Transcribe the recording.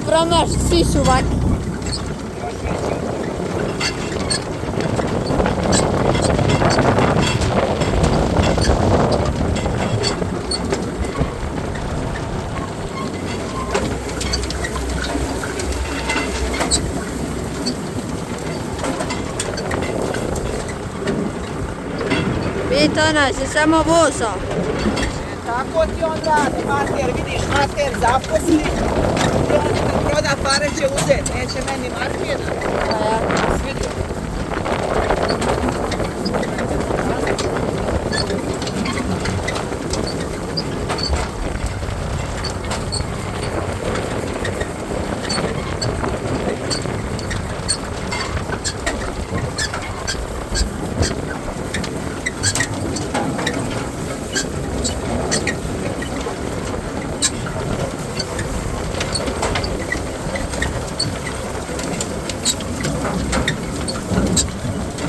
pronaš, svi su van. Pita nas je samo voza. Tako ti on radi, mater, vidiš, mater zaposli i on kad proda pare će uzeti, neće meni markira.